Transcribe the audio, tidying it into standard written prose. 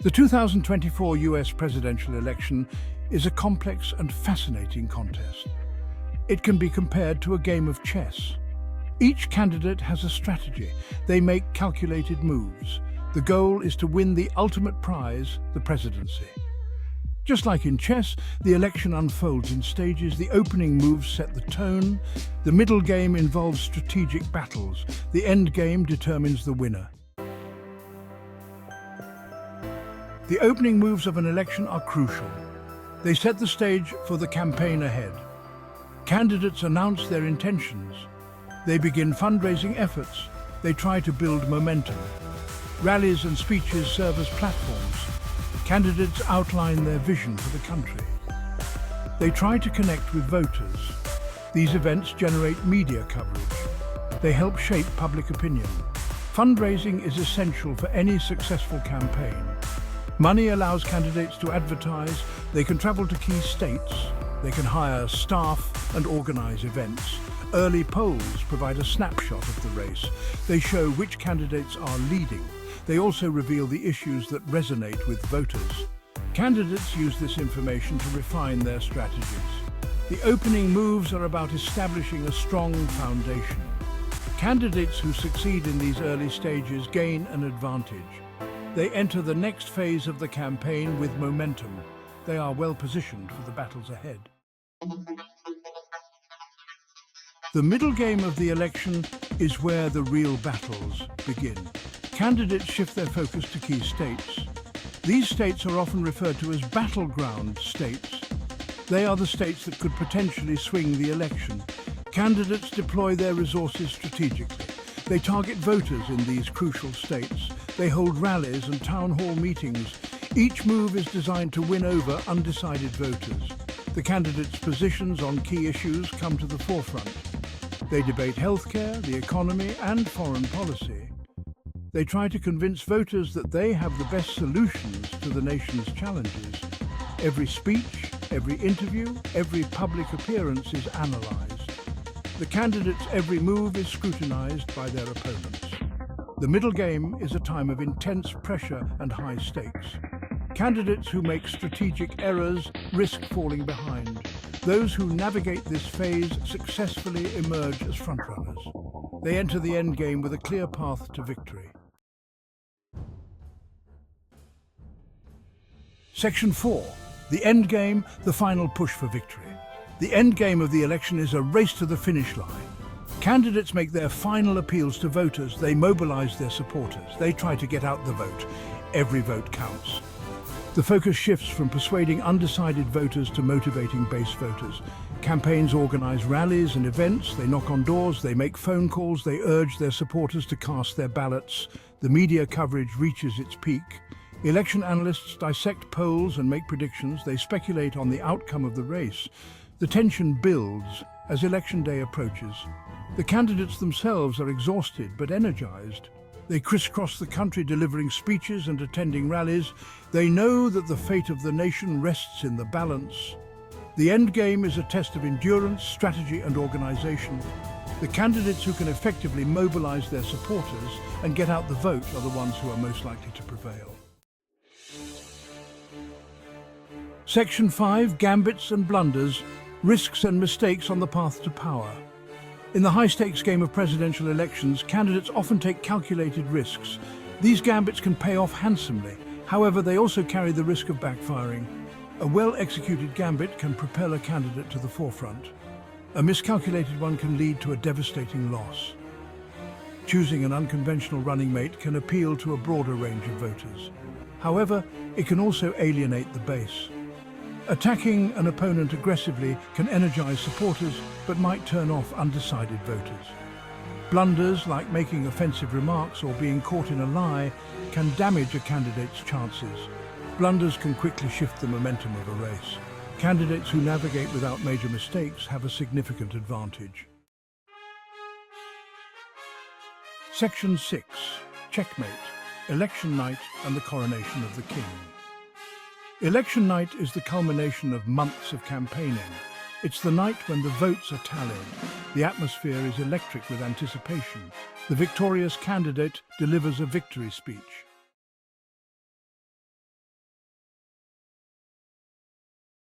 The 2024 US presidential election is a complex and fascinating contest. It can be compared to a game of chess. Each candidate has a strategy. They make calculated moves. The goal is to win the ultimate prize, the presidency. Just like in chess, the election unfolds in stages. The opening moves set the tone. The middle game involves strategic battles. The end game determines the winner. The opening moves of an election are crucial. They set the stage for the campaign ahead. Candidates announce their intentions. They begin fundraising efforts. They try to build momentum. Rallies and speeches serve as platforms. Candidates outline their vision for the country. They try to connect with voters. These events generate media coverage. They help shape public opinion. Fundraising is essential for any successful campaign. Money allows candidates to advertise. They can travel to key states. They can hire staff and organize events. Early polls provide a snapshot of the race. They show which candidates are leading. They also reveal the issues that resonate with voters. Candidates use this information to refine their strategies. The opening moves are about establishing a strong foundation. Candidates who succeed in these early stages gain an advantage. They enter the next phase of the campaign with momentum. They are well positioned for the battles ahead. The middle game of the election is where the real battles begin. Candidates shift their focus to key states. These states are often referred to as battleground states. They are the states that could potentially swing the election. Candidates deploy their resources strategically. They target voters in these crucial states. They hold rallies and town hall meetings. Each move is designed to win over undecided voters. The candidates' positions on key issues come to the forefront. They debate healthcare, the economy, and foreign policy. They try to convince voters that they have the best solutions to the nation's challenges. Every speech, every interview, every public appearance is analysed. The candidates' every move is scrutinised by their opponents. The middle game is a time of intense pressure and high stakes. Candidates who make strategic errors risk falling behind. Those who navigate this phase successfully emerge as frontrunners. They enter the end game with a clear path to victory. Section 4. The end game, the final push for victory. The end game of the election is a race to the finish line. Candidates make their final appeals to voters. They mobilize their supporters. They try to get out the vote. Every vote counts. The focus shifts from persuading undecided voters to motivating base voters. Campaigns organize rallies and events. They knock on doors. They make phone calls. They urge their supporters to cast their ballots. The media coverage reaches its peak. Election analysts dissect polls and make predictions. They speculate on the outcome of the race. The tension builds as election day approaches. The candidates themselves are exhausted but energized. They crisscross the country delivering speeches and attending rallies. They know that the fate of the nation rests in the balance. The end game is a test of endurance, strategy, and organization. The candidates who can effectively mobilize their supporters and get out the vote are the ones who are most likely to prevail. Section 5. Gambits and blunders, risks and mistakes on the path to power. In the high-stakes game of presidential elections, candidates often take calculated risks. These gambits can pay off handsomely. However, they also carry the risk of backfiring. A well-executed gambit can propel a candidate to the forefront. A miscalculated one can lead to a devastating loss. Choosing an unconventional running mate can appeal to a broader range of voters. However, it can also alienate the base. Attacking an opponent aggressively can energize supporters, but might turn off undecided voters. Blunders, like making offensive remarks or being caught in a lie, can damage a candidate's chances. Blunders can quickly shift the momentum of a race. Candidates who navigate without major mistakes have a significant advantage. Section 6. Checkmate. Election night and the coronation of the king. Election night is the culmination of months of campaigning. It's the night when the votes are tallied. The atmosphere is electric with anticipation. The victorious candidate delivers a victory speech.